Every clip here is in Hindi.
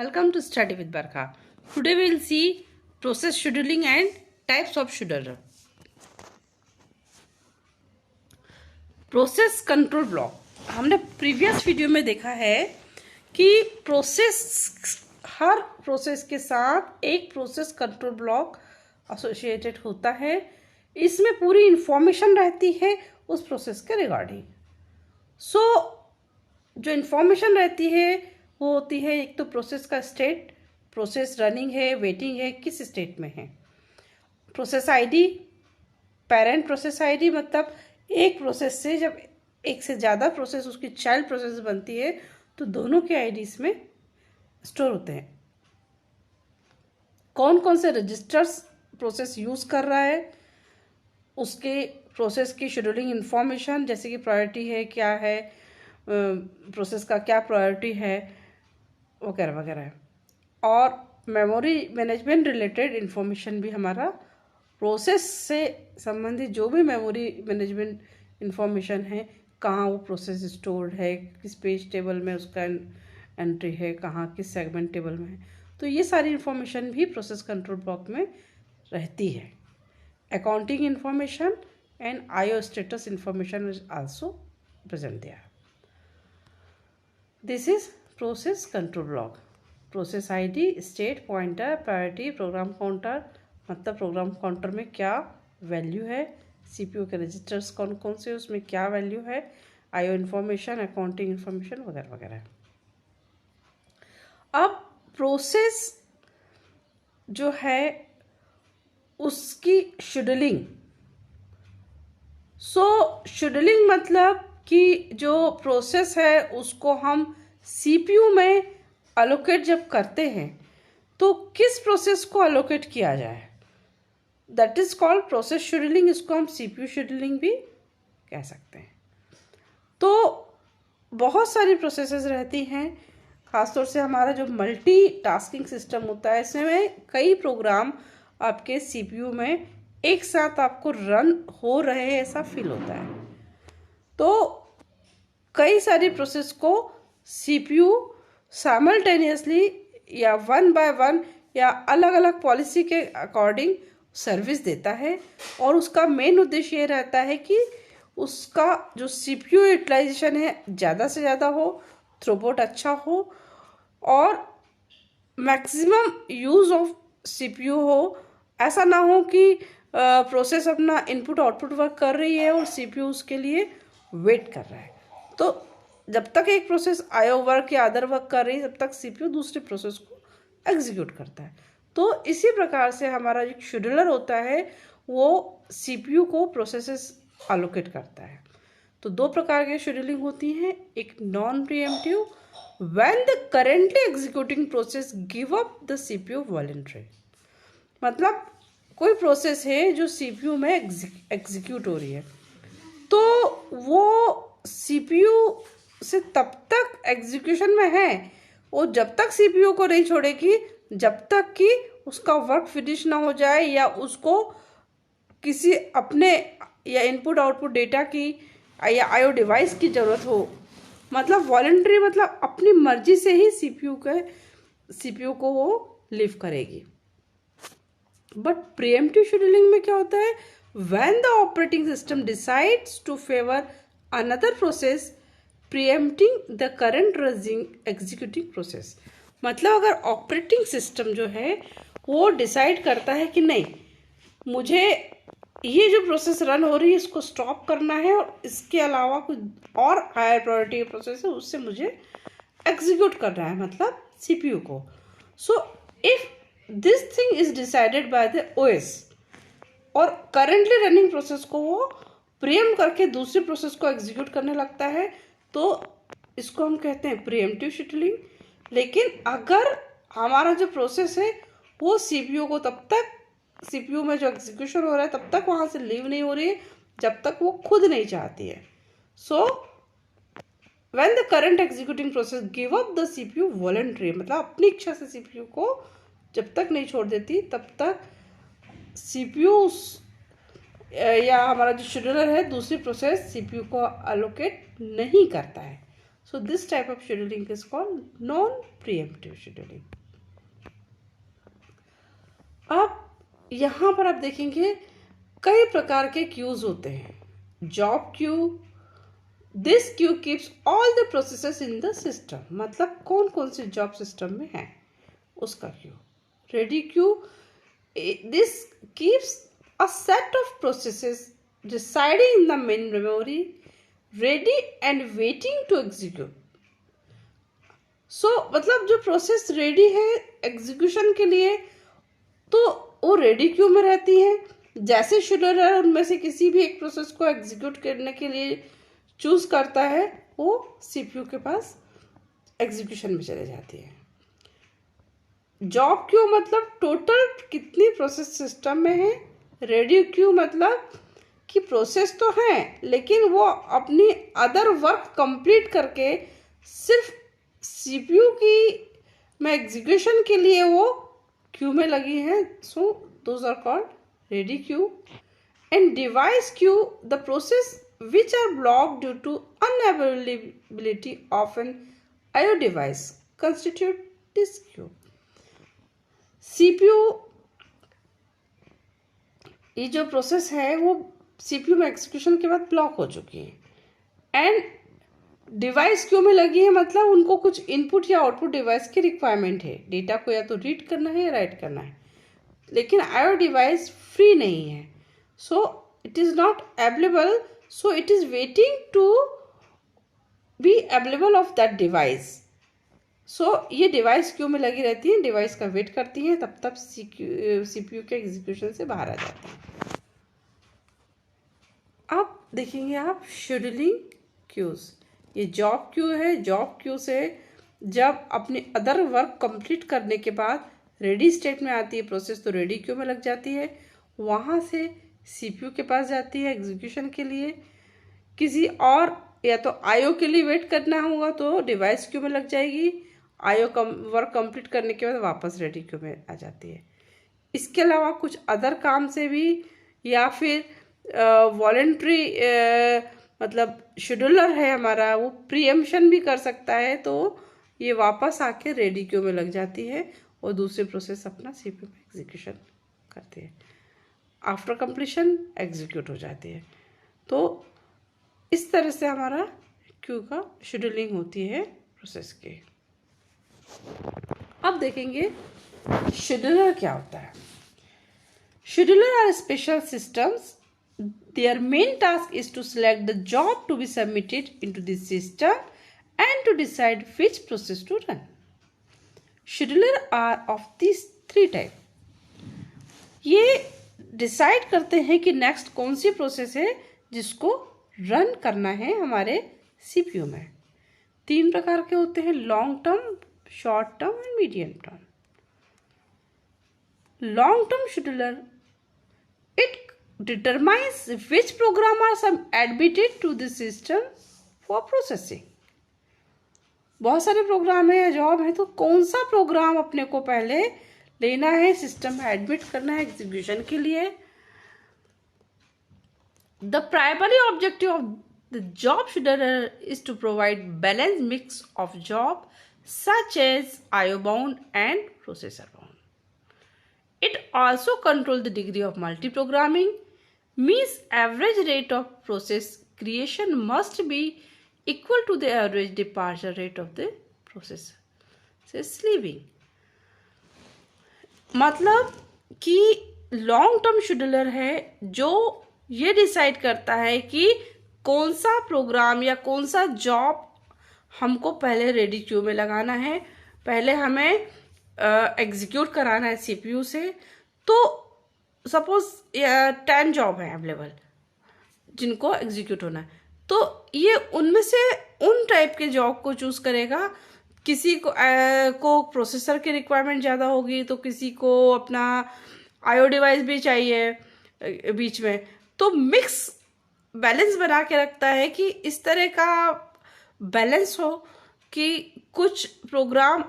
Welcome to Study with Barkha. Today we will see process scheduling and types of scheduler. Process control block हमने प्रीवियस वीडियो में देखा है कि हर प्रोसेस के साथ एक प्रोसेस कंट्रोल ब्लॉक एसोसिएटेड होता है। इसमें पूरी इंफॉर्मेशन रहती है उस प्रोसेस के रिगार्डिंग। जो इंफॉर्मेशन रहती है वो होती है एक तो प्रोसेस का स्टेट, प्रोसेस रनिंग है, वेटिंग है, किस स्टेट में है। Process ID, parent process ID, मतलब एक प्रोसेस से जब एक से ज़्यादा प्रोसेस उसकी चाइल्ड प्रोसेस बनती है तो दोनों के आईडी इसमें स्टोर होते हैं। कौन कौन से रजिस्टर्स प्रोसेस यूज़ कर रहा है, उसके प्रोसेस की शेड्यूलिंग इंफॉर्मेशन, जैसे कि प्रायोरिटी है, क्या है प्रोसेस का, क्या प्रायोरिटी है, वगैरह वगैरह। और मेमोरी मैनेजमेंट रिलेटेड इंफॉर्मेशन भी हमारा प्रोसेस से संबंधित जो भी मेमोरी मैनेजमेंट इंफॉर्मेशन है, कहाँ वो प्रोसेस स्टोर्ड है, किस पेज टेबल में उसका एंट्री है, कहाँ किस सेगमेंट टेबल में है, तो ये सारी इंफॉर्मेशन भी प्रोसेस कंट्रोल ब्लॉक में रहती है। Accounting information and IO status information is also present there. This is process control block. Process ID, state pointer, priority, program counter, मतलब प्रोग्राम काउंटर में क्या वैल्यू है, सीपीयू के रजिस्टर्स कौन कौन से, उसमें क्या वैल्यू है, आईओ इन्फॉर्मेशन, अकाउंटिंग इन्फॉर्मेशन वगैरह वगैरह। अब प्रोसेस जो है उसकी शेड्यूलिंग। शेड्यूलिंग मतलब कि जो प्रोसेस है उसको हम सीपीयू में अलोकेट जब करते हैं तो किस प्रोसेस को अलोकेट किया जाए, that is called process scheduling. इसको हम सीपीयू शेड्यूलिंग भी कह सकते हैं। तो बहुत सारी प्रोसेसेस रहती हैं, खासतौर से हमारा जो मल्टी टास्किंग सिस्टम होता है, इसमें कई प्रोग्राम आपके सीपीयू में एक साथ आपको रन हो रहे हैं ऐसा फील होता है। तो कई सारी प्रोसेस को सीपीयू साइमल्टेनियसली या वन बाय वन या अलग अलग पॉलिसी के अकॉर्डिंग सर्विस देता है, और उसका मेन उद्देश्य ये रहता है कि उसका जो सीपीयू यूटिलाइजेशन है ज़्यादा से ज़्यादा हो, थ्रूपुट अच्छा हो, और मैक्सिमम यूज़ ऑफ सीपीयू हो। ऐसा ना हो कि प्रोसेस अपना इनपुट आउटपुट वर्क कर रही है और सीपीयू उसके लिए वेट कर रहा है। तो जब तक एक प्रोसेस आईओ वर्क या अदर वर्क कर रही है तब तक सीपीयू दूसरी प्रोसेस को एग्जीक्यूट करता है। तो इसी प्रकार से हमारा जो शेड्यूलर होता है वो सीपीयू को प्रोसेसेस अलोकेट करता है। तो दो प्रकार की शेड्यूलिंग होती है, एक non pre-emptive, when the currently executing process give up the CPU voluntary, मतलब कोई प्रोसेस है जो सीपीयू में एग्जीक्यूट हो रही है तो वो सीपीयू से तब तक एग्जीक्यूशन में है, वो जब तक सीपीयू को नहीं छोड़ेगी जब तक कि उसका वर्क फिनिश ना हो जाए या उसको किसी अपने या इनपुट आउटपुट डेटा की या आईओ डिवाइस की ज़रूरत हो। मतलब वॉलंटरी मतलब अपनी मर्जी से ही सीपीयू को वो लीव करेगी। बट प्रीएम्प्टिव शेड्यूलिंग में क्या होता है, when the operating system decides to favour another process preempting the current executing process. मतलब अगर ऑपरेटिंग सिस्टम जो है वो डिसाइड करता है कि नहीं, मुझे ये जो प्रोसेस रन हो रही है इसको स्टॉप करना है और इसके अलावा कुछ और हायर प्रायोरिटी प्रोसेस है उससे मुझे एग्जीक्यूट करना है, मतलब सीपीयू को। So if this thing is decided by the OS और करेंटली रनिंग प्रोसेस को वो प्रीएम्प्ट करके दूसरी प्रोसेस को एग्जीक्यूट करने लगता है तो इसको हम कहते हैं प्रीएम्प्टिव शेड्यूलिंग। लेकिन अगर हमारा जो प्रोसेस है वो सीपीयू को तब तक, सीपीयू में जो एग्जीक्यूशन हो रहा है तब तक वहाँ से लीव नहीं हो रही है जब तक वो खुद नहीं चाहती है। So when the current executing process give up the CPU voluntary, मतलब अपनी इच्छा से सीपीयू को जब तक नहीं छोड़ देती तब तक सीपीयू या हमारा जो शेड्यूलर है दूसरी प्रोसेस सीपीयू को अलोकेट नहीं करता है। So this type of scheduling is called non-preemptive scheduling. अब यहाँ पर आप देखेंगे कई प्रकार के क्यूज होते हैं. Job queue, this Q keeps all the processes in the system. मतलब कौन कौन से जॉब सिस्टम में है उसका Q. Ready queue, this keeps a set of processes residing in the main memory ready and waiting to execute. So मतलब जो प्रोसेस रेडी है एग्जीक्यूशन के लिए तो वो रेडी क्यू में रहती हैं. जैसे शेड्यूलर उनमें से किसी भी एक प्रोसेस को एग्जीक्यूट करने के लिए चूज करता है वो सीपीयू के पास एग्जीक्यूशन में चले जाती है. जॉब क्यू मतलब टोटल कितनी प्रोसेस सिस्टम में है. रेडी क्यू मतलब कि प्रोसेस तो है लेकिन वो अपनी अदर वर्क कंप्लीट करके सिर्फ सीपीयू की में एग्जीक्यूशन के लिए वो क्यू में लगी है. So those are called ready queue. And device queue, the process which are blocked due to unavailability of an IO device constitute this queue. CPU ये जो प्रोसेस है वो सीपीयू में एग्जीक्यूशन के बाद ब्लॉक हो चुकी है एंड डिवाइस क्यू में लगी है. मतलब उनको कुछ इनपुट या आउटपुट डिवाइस की रिक्वायरमेंट है. डेटा को या तो रीड करना है या राइट करना है लेकिन आईओ डिवाइस फ्री नहीं है. So it is not available. So it is waiting to be available of that device. So ये डिवाइस क्यू में लगी रहती है, डिवाइस का वेट करती है, तब तक सीपीयू के एग्जीक्यूशन से बाहर आ जाती है. अब देखेंगे आप शेड्यूलिंग क्यूज. ये जॉब क्यू है. जॉब क्यू से जब अपने अदर वर्क कंप्लीट करने के बाद रेडी स्टेट में आती है प्रोसेस तो रेडी क्यू में लग जाती है. वहाँ से सीपीयू के पास जाती है एग्जीक्यूशन के लिए. किसी और या तो आईओ के लिए वेट करना होगा तो डिवाइस क्यू में लग जाएगी. आईओ वर्क कंप्लीट करने के बाद वापस रेडी क्यू में आ जाती है. इसके अलावा कुछ अदर काम से भी या फिर वॉलेंट्री मतलब शेड्यूलर है हमारा वो प्रीएम्पशन भी कर सकता है तो ये वापस आके रेडी क्यू में लग जाती है और दूसरे प्रोसेस अपना सीपीयू में एग्जीक्यूशन करते हैं. आफ्टर कंप्लीशन एग्जीक्यूट हो जाती है. तो इस तरह से हमारा क्यू का शेड्यूलिंग होती है प्रोसेस की. अब देखेंगे शेड्यूलर क्या होता है. Scheduler are special systems. Their main task is to select the job to be submitted into the system and to decide which process to run. Scheduler are of these three type. ये डिसाइड करते हैं कि नेक्स्ट कौन सी प्रोसेस है जिसको रन करना है हमारे सीपीयू में. 3 प्रकार के होते हैं, long term, short term and medium term. Long term scheduler it determines which program are admitted to the system for processing. बहुत सारे प्रोग्राम है या जॉब है तो कौन सा प्रोग्राम अपने को पहले लेना है, सिस्टम में एडमिट करना है एग्जीक्यूशन के लिए. The primary objective of the job scheduler is to provide balance mix of job such as IO bound and processor bound. It also controls the degree of multi-programming. Means average rate of process creation must be equal to the average departure rate of the processor. Says leaving. मतलब कि लॉन्ग टर्म शेड्यूलर है जो ये डिसाइड करता है कि कौन सा प्रोग्राम या कौन सा जॉब हमको पहले रेडी क्यू में लगाना है, पहले हमें एग्जीक्यूट कराना है सीपीयू से. तो सपोज 10 जॉब है अवेलेबल जिनको एग्जीक्यूट होना है तो ये उनमें से उन टाइप के जॉब को चूज करेगा. किसी को प्रोसेसर की रिक्वायरमेंट ज़्यादा होगी तो किसी को अपना आईओ डिवाइस भी चाहिए बीच में. तो मिक्स बैलेंस बना के रखता है कि इस तरह का बैलेंस हो कि कुछ प्रोग्राम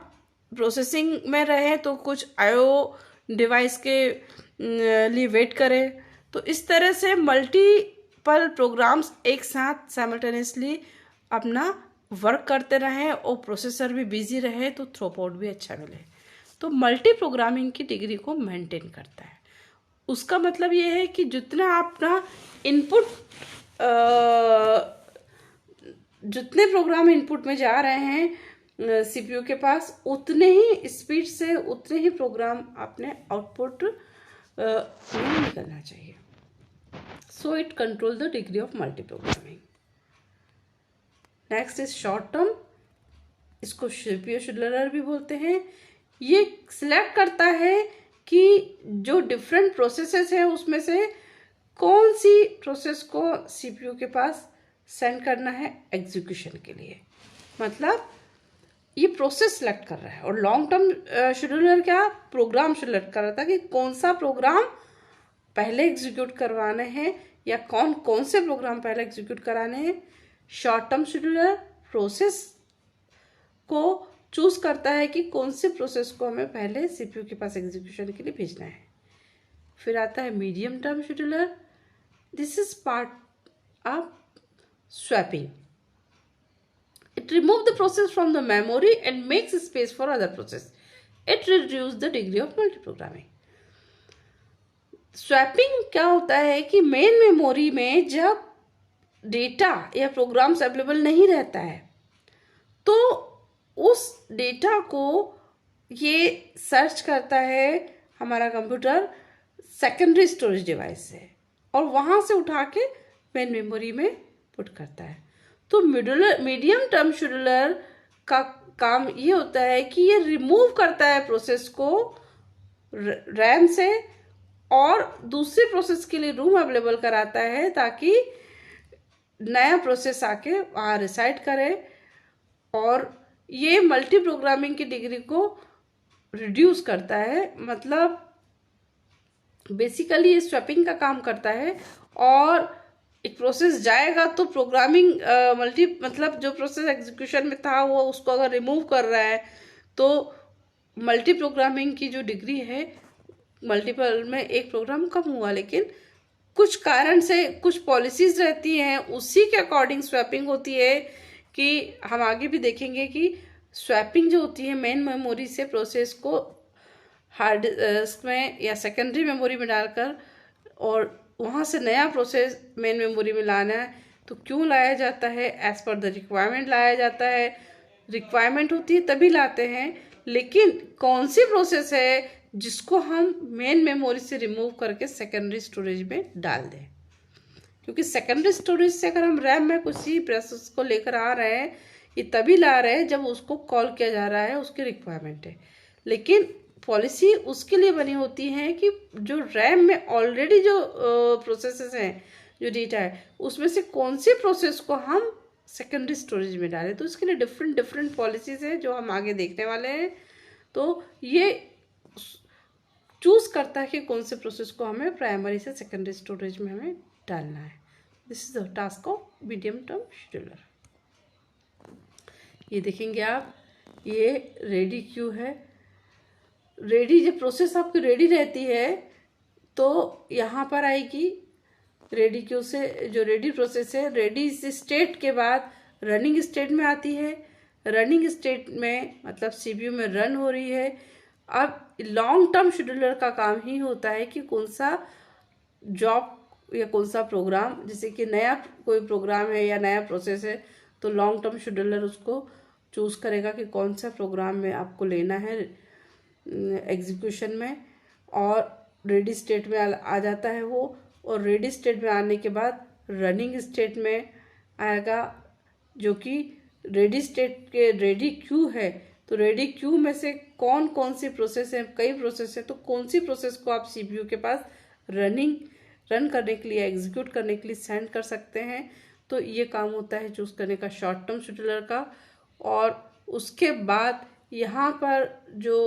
प्रोसेसिंग में रहे तो कुछ आईओ डिवाइस के लिए वेट करें. तो इस तरह से मल्टीपल प्रोग्राम्स एक साथ साइमल्टेनियसली अपना वर्क करते रहें और प्रोसेसर भी बिजी रहे तो थ्रूपुट भी अच्छा मिले। तो मल्टी प्रोग्रामिंग की डिग्री को मेंटेन करता है। उसका मतलब ये है कि जितना अपना इनपुट, जितने प्रोग्राम इनपुट में जा रहे हैं सीपीयू के पास, उतने ही स्पीड से उतने ही प्रोग्राम अपने आउटपुट में निकलना चाहिए। So it control the degree of multi programming. Next is short term, इसको सीपीयू शेड्यूलर भी बोलते हैं। ये सिलेक्ट करता है कि जो डिफरेंट प्रोसेसेस हैं उसमें से कौन सी प्रोसेस को सीपीयू के पास सेंड करना है एग्जीक्यूशन के लिए। मतलब ये प्रोसेस सेलेक्ट कर रहा है। और लॉन्ग टर्म शेड्यूलर क्या, प्रोग्राम सेलेक्ट कर रहा था कि कौन सा प्रोग्राम पहले एग्जीक्यूट करवाने हैं या कौन कौन से प्रोग्राम पहले एग्जीक्यूट कराने हैं। शॉर्ट टर्म शेड्यूलर प्रोसेस को चूज करता है कि कौन से प्रोसेस को हमें पहले सीपीयू के पास एग्जीक्यूशन के लिए भेजना है। फिर आता है medium term scheduler. This is part of swapping. It removes the process from the memory and makes space for other process. It reduces the degree of multiprogramming. Swapping क्या होता है कि मेन मेमोरी में जब डेटा या प्रोग्राम्स अवेलेबल नहीं रहता है तो उस डेटा को ये सर्च करता है हमारा कंप्यूटर सेकेंडरी स्टोरेज डिवाइस से और वहाँ से उठा के मेन मेमोरी में पुट करता है। तो मीडियम टर्म शेड्यूलर का काम ये होता है कि ये रिमूव करता है प्रोसेस को रैम से और दूसरे प्रोसेस के लिए रूम अवेलेबल कराता है ताकि नया प्रोसेस आके वहाँ रिसाइड करे। और ये मल्टी प्रोग्रामिंग की डिग्री को रिड्यूस करता है। मतलब बेसिकली ये स्वैपिंग का काम करता है और एक प्रोसेस जाएगा तो प्रोग्रामिंग मल्टी मतलब जो प्रोसेस एग्जीक्यूशन में था वो उसको अगर रिमूव कर रहा है तो मल्टी प्रोग्रामिंग की जो डिग्री है, मल्टीपल में एक प्रोग्राम कम हुआ, लेकिन कुछ कारण से कुछ पॉलिसीज रहती हैं उसी के अकॉर्डिंग स्वैपिंग होती है। कि हम आगे भी देखेंगे कि स्वैपिंग जो होती है मेन मेमोरी से प्रोसेस को हार्ड डिस्क में या सेकेंडरी मेमोरी में डालकर और वहाँ से नया प्रोसेस मेन मेमोरी में लाना है तो क्यों लाया जाता है, एज पर द रिक्वायरमेंट लाया जाता है। रिक्वायरमेंट होती है तभी लाते हैं, लेकिन कौन सी प्रोसेस है जिसको हम मेन मेमोरी से रिमूव करके सेकेंडरी स्टोरेज में डाल दें। क्योंकि सेकेंडरी स्टोरेज से अगर हम रैम में कुछ ही प्रोसेस को लेकर आ रहे हैं ये तभी ला रहे हैं जब उसको कॉल किया जा रहा है, उसकी रिक्वायरमेंट है। लेकिन पॉलिसी उसके लिए बनी होती है कि जो रैम में ऑलरेडी जो प्रोसेसेस हैं, जो डेटा है, उसमें से कौन सी प्रोसेस को हम सेकेंडरी स्टोरेज में डालें। तो इसके लिए डिफरेंट पॉलिसीज़ हैं जो हम आगे देखने वाले हैं। तो ये चूज करता है कि कौन से प्रोसेस को हमें प्राइमरी से सेकेंडरी स्टोरेज में हमें डालना है। This is the task of medium term scheduler. ये देखेंगे आप, ये रेडी क्यू है। रेडी जब प्रोसेस आपकी रेडी रहती है तो यहाँ पर आएगी रेडी क्यू से। जो रेडी प्रोसेस है, रेडी स्टेट के बाद रनिंग स्टेट में आती है। रनिंग स्टेट में मतलब सीपीयू में रन हो रही है। अब लॉन्ग टर्म शेड्यूलर का काम ही होता है कि कौन सा जॉब या कौन सा प्रोग्राम, जैसे कि नया कोई प्रोग्राम है या नया प्रोसेस है तो लॉन्ग टर्म शेड्यूलर उसको चूज करेगा कि कौन सा प्रोग्राम में आपको लेना है एग्जीक्यूशन में, और रेडी स्टेट में आ जाता है वो। और रेडी स्टेट में आने के बाद रनिंग स्टेट में आएगा, जो कि रेडी स्टेट के रेडी क्यू है। तो रेडी क्यू में से कौन कौन सी प्रोसेस है, कई प्रोसेस है, तो कौन सी प्रोसेस को आप सीपीयू के पास रन करने के लिए, एग्जीक्यूट करने के लिए सेंड कर सकते हैं। तो ये काम होता है चूज करने का शॉर्ट टर्म शेड्यूलर का। और उसके बाद यहाँ पर जो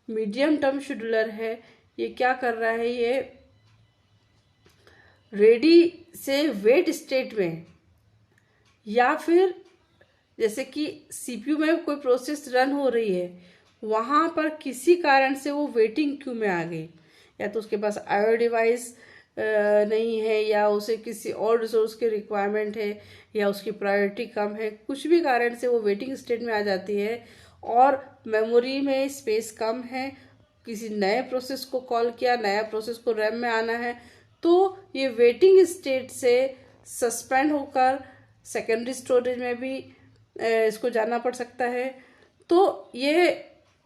मीडियम टर्म शेड्यूलर है ये क्या कर रहा है, ये रेडी से वेट स्टेट में, या फिर जैसे कि सीपीयू में कोई प्रोसेस रन हो रही है वहाँ पर किसी कारण से वो वेटिंग क्यू में आ गई, या तो उसके पास आईओ डिवाइस नहीं है, या उसे किसी और रिसोर्स की रिक्वायरमेंट है, या उसकी प्रायोरिटी कम है, कुछ भी कारण से वो वेटिंग स्टेट में आ जाती है और मेमोरी में स्पेस कम है, किसी नए प्रोसेस को कॉल किया, नया प्रोसेस को रैम में आना है, तो ये वेटिंग स्टेट से सस्पेंड होकर सेकेंडरी स्टोरेज में भी इसको जाना पड़ सकता है। तो ये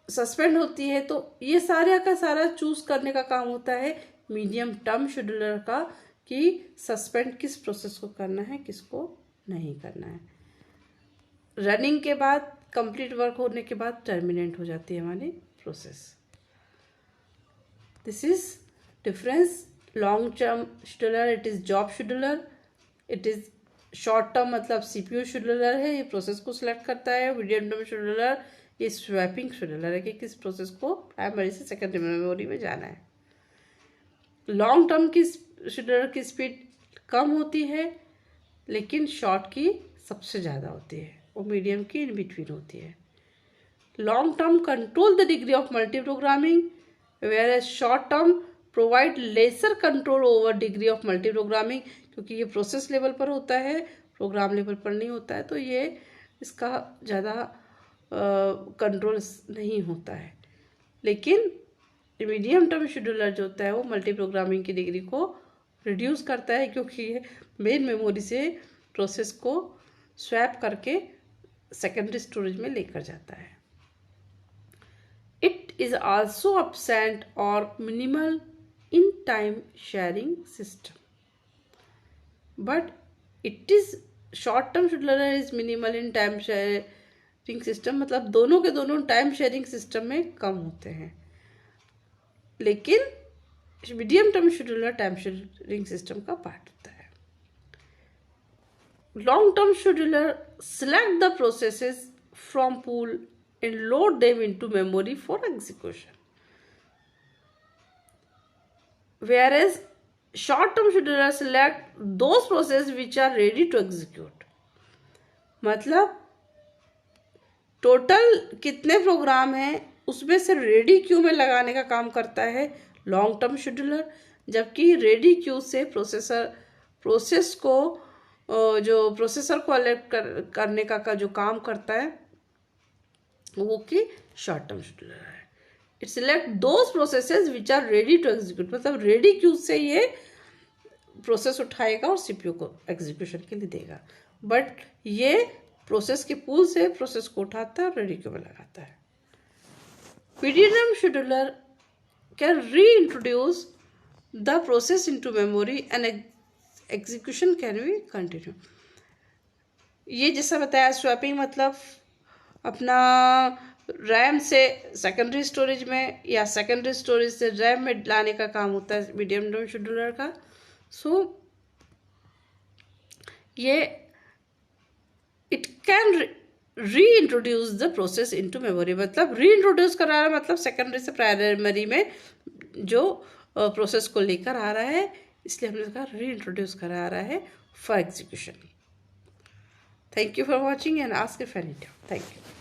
सस्पेंड होती है, तो ये सारा का सारा चूज करने का काम होता है मीडियम टर्म शेड्यूलर का, कि सस्पेंड किस प्रोसेस को करना है, किसको नहीं करना है। रनिंग के बाद, कंप्लीट वर्क होने के बाद टर्मिनेट हो जाती है हमारी process. This is difference. Long term scheduler it is job scheduler, it is short term मतलब सीपीयू शेड्यूलर है, ये प्रोसेस को सिलेक्ट करता है। मीडियम टर्म शेड्यूलर ये स्वैपिंग शेड्यूलर है कि किस प्रोसेस को प्राइमरी से सेकेंडरी मेमोरी में जाना है। लॉन्ग टर्म की शेड्यूलर की स्पीड कम होती है, लेकिन शॉर्ट की सबसे ज़्यादा होती है, वो मीडियम की इन बिटवीन होती है। Long term control the degree of multi programming, whereas short term provide lesser control over degree of multi programming, क्योंकि ये प्रोसेस लेवल पर होता है, प्रोग्राम लेवल पर नहीं होता है, तो ये इसका ज़्यादा कंट्रोल नहीं होता है। लेकिन मीडियम टर्म शेड्यूलर जो होता है वो मल्टी प्रोग्रामिंग की डिग्री को रिड्यूस करता है, क्योंकि ये मेन मेमोरी से प्रोसेस को स्वैप करके सेकेंडरी स्टोरेज में लेकर जाता है। इट इज आल्सो एब्सेंट और minimal in time sharing system, but it is short term scheduler is minimal in time sharing system, मतलब दोनों के दोनों टाइम शेयरिंग सिस्टम में कम होते हैं। लेकिन medium term scheduler time sharing system का पार्ट होता है। Long term scheduler select the processes from pool and load them into memory for execution, whereas short term scheduler select those processes which are ready to execute। मतलब टोटल कितने प्रोग्राम हैं उसमें से रेडी क्यू में लगाने का काम करता है लॉन्ग टर्म शेड्यूलर, जबकि रेडी क्यू से प्रोसेस को जो प्रोसेसर को अलर्ट करने का जो काम करता है वो कि शॉर्ट टर्म शेड्यूलर है। It select those processes which are ready to execute, मतलब रेडी क्यू से ये प्रोसेस उठाएगा और सीपीयू को एग्जीक्यूशन के लिए देगा, बट ये प्रोसेस के पूल से प्रोसेस को उठाता है और रेडी क्यू में लगाता है। Medium scheduler can reintroduce the process into memory and execution can be continue. ये जैसा बताया स्वैपिंग मतलब अपना रैम से सेकेंडरी स्टोरेज में या सेकेंडरी स्टोरेज से रैम में लाने का काम होता है मीडियम टर्म शेड्यूलर का। सो ये it can reintroduce the process into memory, मतलब रीइंट्रोड्यूस करा रहा है, मतलब सेकेंडरी से प्राइमरी में जो प्रोसेस को लेकर आ रहा है, इसलिए हमने कहा रीइंट्रोड्यूस करा रहा है for execution. Thank you for watching and ask if any doubt. Thank you.